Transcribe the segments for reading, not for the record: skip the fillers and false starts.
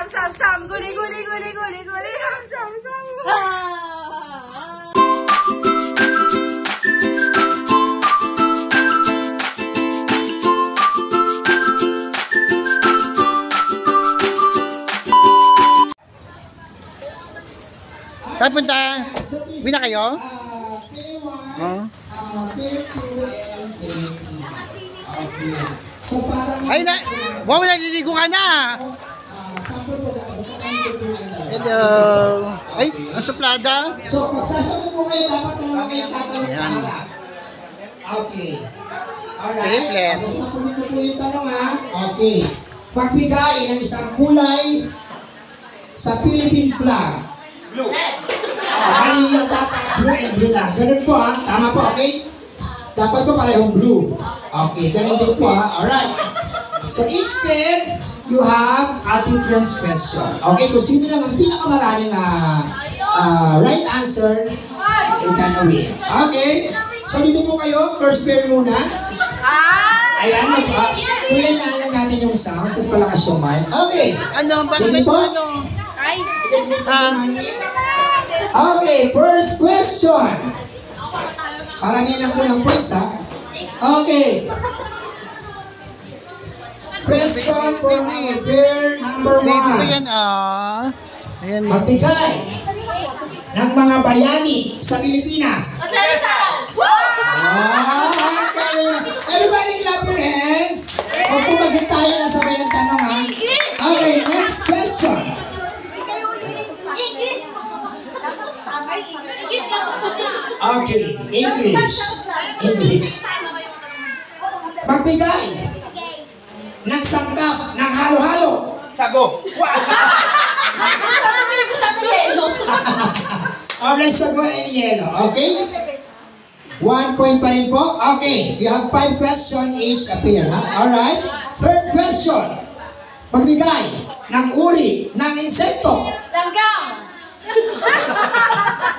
Sam. Guli. Sam. Saan punta? Uwi na kayo? Ay na! Wow, naliligo ka na! Hello! Ay, ang suplada? So, magsasagot mo kayo, dapat na naman kayo tatanong para. Okay. Alright. Triplet. Sasagutin ko po yung tanong ha. Okay. Pagbigay ng isang kulay sa Philippine flag. Blue. Mali yung dapat blue and blue lang. Ganun po ha. Tama po, okay? Dapat po parehong blue. Okay, ganun din po ha. Alright. So each pair, you have a different question. Okay, kung sino lang ang pinakamaraming right answer, you can win. Okay? So dito po kayo, first pair muna. Ayan, kuya na lang natin yung sounds, tapos palakas yung mic. Okay. Ano? Bakit po ano? Okay, first question. Parang lang po ng points ha. Okay. Question for pair number 1. Baby ko yan Ayan. Magbigay ng mga bayani sa Pilipinas. Everybody clap your hands. Huwag pumagin tayo na sabay ang tanong ha. Okay, next question. Okay, English. Magbigay ng sangkap ng halo-halo. Sago. Alright, sago and yellow. Okay? 1 point pa rin po. Okay, you have 5 questions each appear. Alright? Third question. Magbigay ng uri ng insekto. Langgam.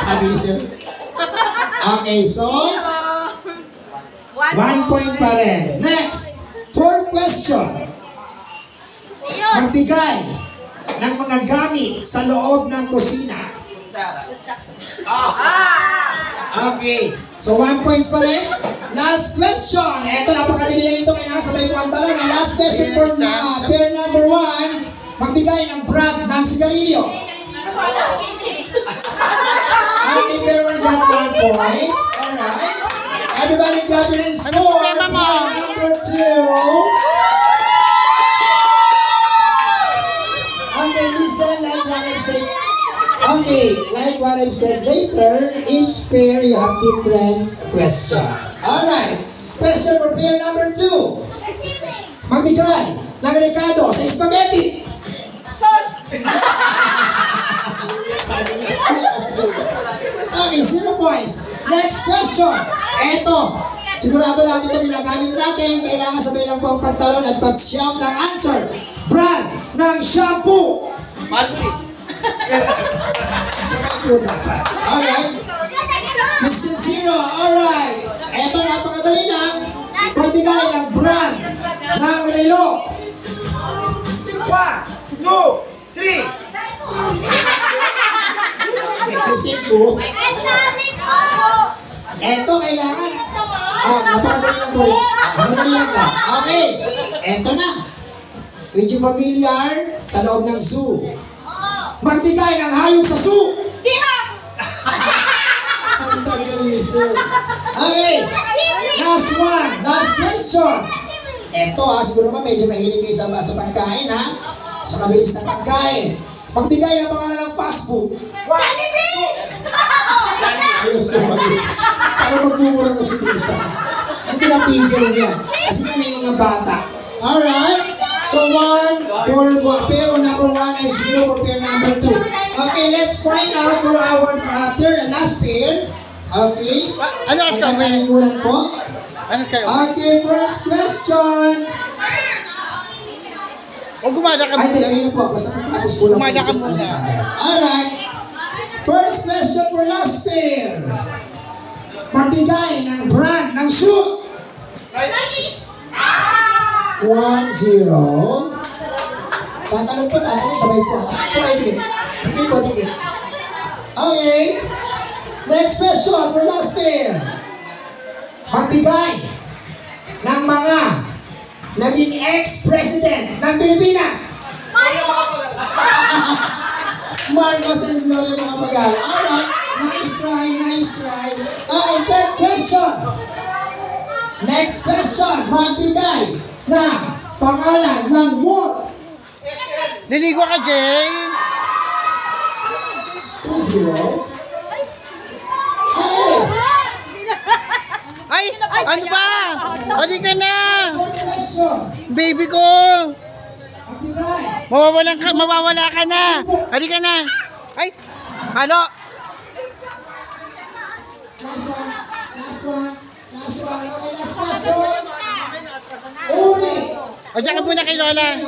Sabi ni sir. Okay, so 1 point pa rin. Next, fourth question. Magbigay ng mga gamit sa loob ng kusina. Okay, so 1 point pa rin. Last question. Eto, napakadali lang ito. Kaya nakasabay po ang talong. Last question for pair number 1. Magbigay ng brand ng sigarilyo. Okay, pair 1 got 1 point. Alright. Everybody clap your hands for number 2. Okay, listen like what I've said. Okay, like what I've said later, each pair you have different question. Alright, question for pair number 2. Magbigay ng rekado sa spaghetti. Sauce. Sabi niya. Okay, 0 points. Next question. Eto, sigurado natin ito ginagamit natin. Kailangan sabay lang po ang pagtalon at pag-shout ng answer. Brand ng shampoo. Malti. Shampoo dapat. Alright. Question 0. Alright. Eto, napakadali lang. Pagbigay ng brand ng relo. 1, 2, 3. Question 2. Eto, kailangan. Napakadali lang po rin. Napakadali lang ka. Okay. Eto na. With you familiar sa loob ng zoo. Magbigay ng hayop sa zoo. Okay. Last one. Last question. Eto siguro naman medyo mahilig kayo sa pagkain ha. Sa mabilis na pagkain. Magbigay ng pangalan ng fast food. Ayaw sumagot. Para magmumura na si tita. Hindi napigil niya. Kasi na may mga bata. Alright. So 1 for pair number 1 and 0 for pair number 2. Okay, let's find out for our third and last pair. Okay. Ano ang kami? Po. Ano kayo? Okay, first question. O gumada ka Ay, muna. ayun po. Basta tapos po lang. Gumada ka muna. Alright. First question for last pair. Magbigay ng brand ng shoes. 1-0. Tatanong po, sabay po. Po kayo dikit. Dikit po, dikit. Okay. Next question for last pair. Magbigay ng mga naging ex-president ng Pilipinas. Marcos and Gloria mga pagal. Alright. Nice try, nice try. Okay, third question. Next question. Magbigay ng pangalan ng more. Liligo ka, Jay. 2-0. Okay. Ay, ano ba? Hali ka na. Third question. Baby ko. Magbigay. Mawawala ka na. Hali ka na. Ay, halo. Last one. Last one. Last one. Okay, last question. Uri. O, diyan ka muna kay Lola.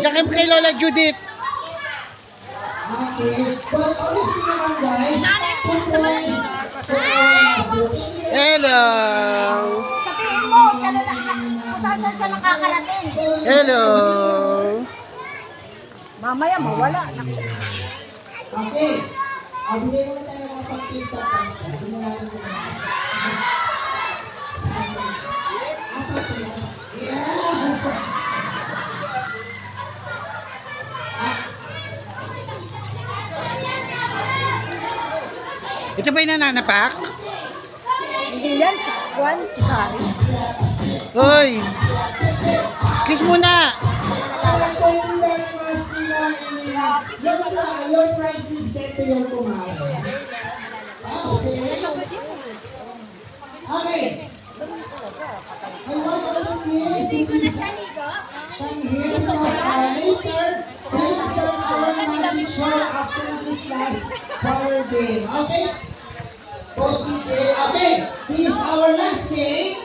Diyan ka kay Lola Judith. Okay. But honestly naman guys, 2 points for our last group. Hello. Sabihin mo, kung saan siya nakakarating. Hello. Mamaya mawala. Okay. Bigay mo na tayo mga pang-TikTok. Hindi na natin ito. Yes! Ito ba yung nananapak? Hindi yan, 6-1, si Kari. Hoy. Kiss muna. Thank you very much, Tina and Nina. Your prize is get to your kumare. Okay. I want all the kids to please come here because later we will start our magic show after this last power game. Okay? Post DJ. Okay. This is our last game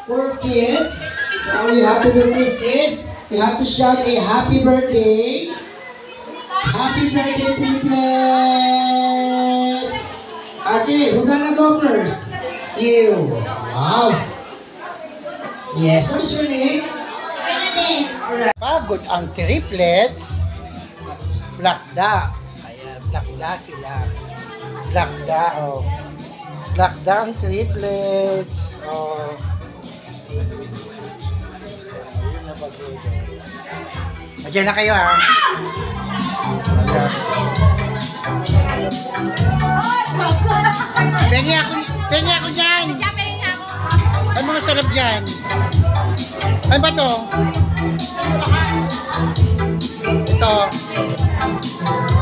for kids. So all you have to do is you have to shout a happy birthday. Happy birthday, triplets! Okay, who gonna go first? You. Wow. Yes, what is your name? Alright. Pagod ang triplets. Plakda. Ayan, plakda sila. Plakda, oh. Plakda ang triplets. Oh. Ayun na pagod. Diyan na kayo, ha? Pengi ako dyan. Ano mga sarap dyan? Ano ba to? Ito.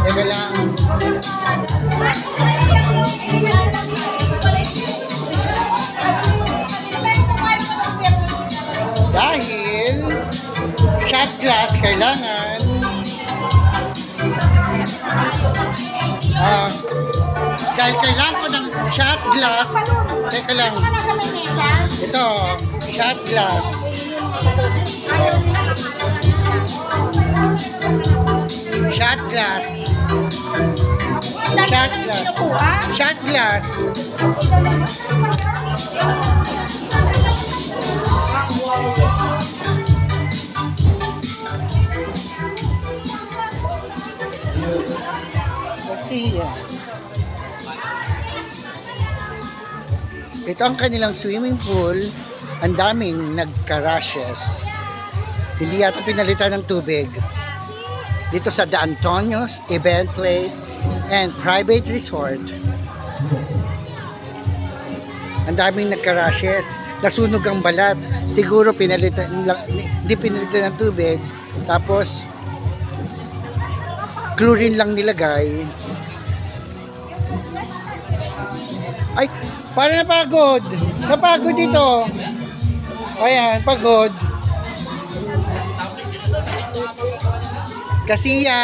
Teka lang. Dahil shot glass kailangan. Dahil kailangan ko ng shot glass. Teka lang. Ito, shot glass. Shot glass. Shot glass. Shot glass. Ito ang kanilang swimming pool. Ang daming nagka-rushes. Hindi yata pinalitan ng tubig. Dito sa The Antonios Event Place and Private Resort. Ang daming nagka-rushes. Nasunog ang balat. Siguro pinalitan lang, hindi pinalitan ng tubig. Tapos chlorine lang nilagay. Ay, parang napagod. Napagod dito. Ayan, pagod. Kasiya.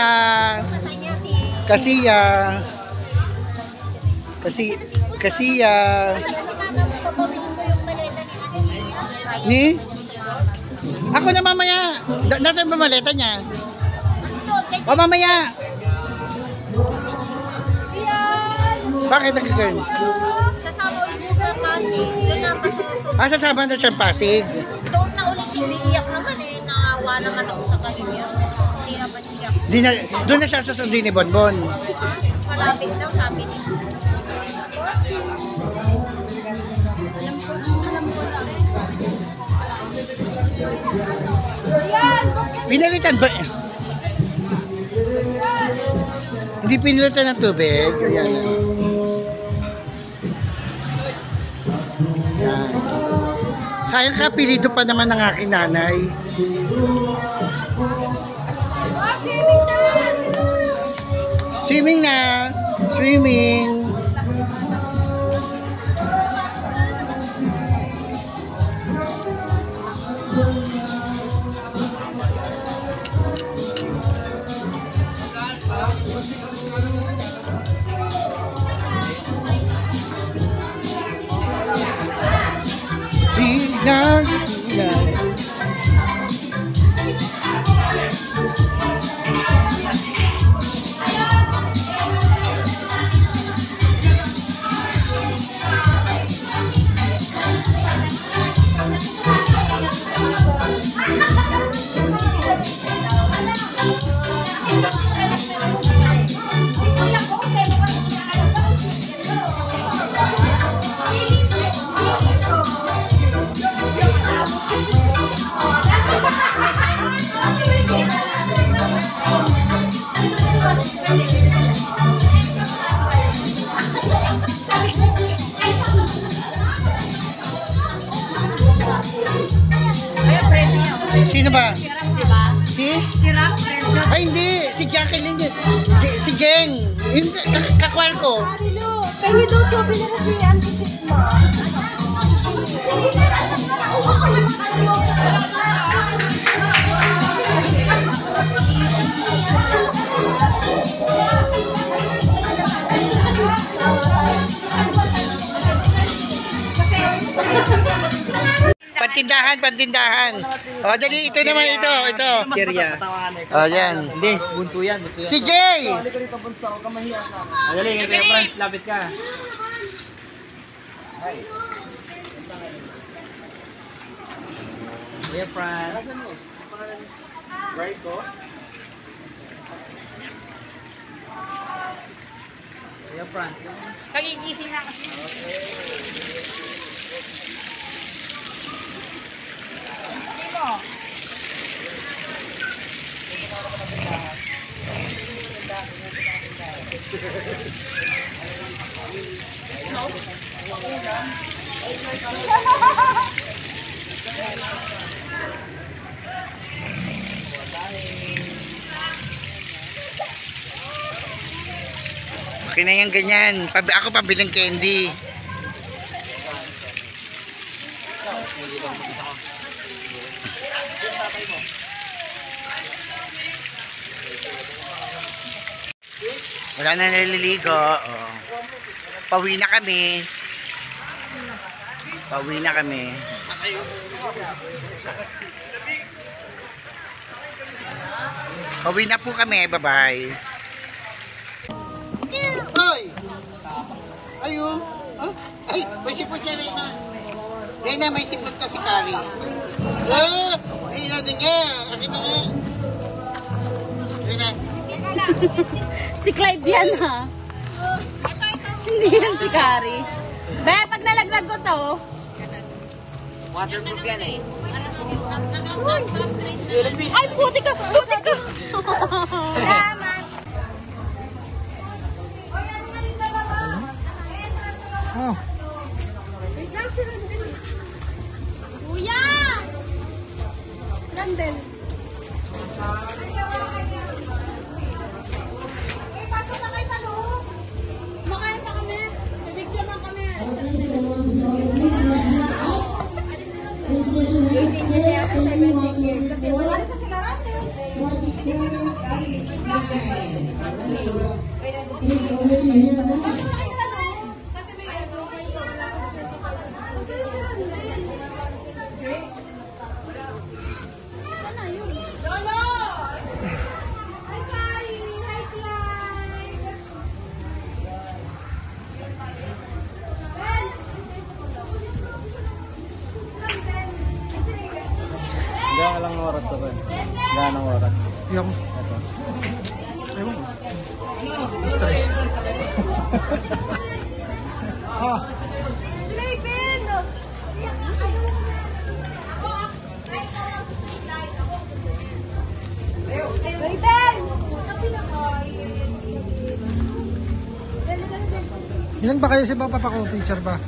Ni? Ako na mamaya. Nasaan ba maleta niya? O mamaya. Bakit nag-turn? Sasama ulit siya sa Pasig. Doon na pa Sasama na siya Pasig. Doon na ulit siya. Umiiyak naman eh. Naawa naman ako sa kanya. hindi naman siya. Di na, doon na siya susundin ni Bonbon. Mas malapit daw, sabi niya. Pinalitan ba? Hindi pinalitan ng tubig. Ayan. Ayan. Sayang ka, pilito pa naman ng aking nanay. Swimming na! Swimming! Biglang Sino ba? Si? Si Rock, friend. Ay, hindi. Si Jacqueline yun. Si Geng. Yung kakwal ko. Pengi daw sabi nila si Antosit mo. Pantindahan. O, dali, ito naman, ito. Kirya. O, yan. Hindi, bunso yan. Bunso yan. Si Jay! Dali, kaya Franz, lapit ka. Kaya Franz. Right ko? Kaya Franz. Kagigising na kasi. Okay na yan, ganyan. Ako pabiling candy. Wala na naliligo. Oh. Pauwi na kami. Pauwi na po kami. Bye-bye. Hoy! Ayun. Huh? Ay, may sipot siya, Reyna. Reyna, may sipot ka si Kari. Oh! Reyna din niya. Akin na nga. Reyna. Si Clyde yan, ha? Hindi yan si Kari. Be, pag nalaglag ko to. Waterproof yan eh. Ay, puti ka! Salamat! Oh. Kuya! Randel. Pasok na kayo sa loob. Makain pa kami. Bibigyan lang kami. Kasi wala sa sigaran. Diyan ka lang oras na ba? Ganong oras? Yung... Ito. Ewan ko. Stress. Ah, ilan ba kayo si Papa ko? Picture ba?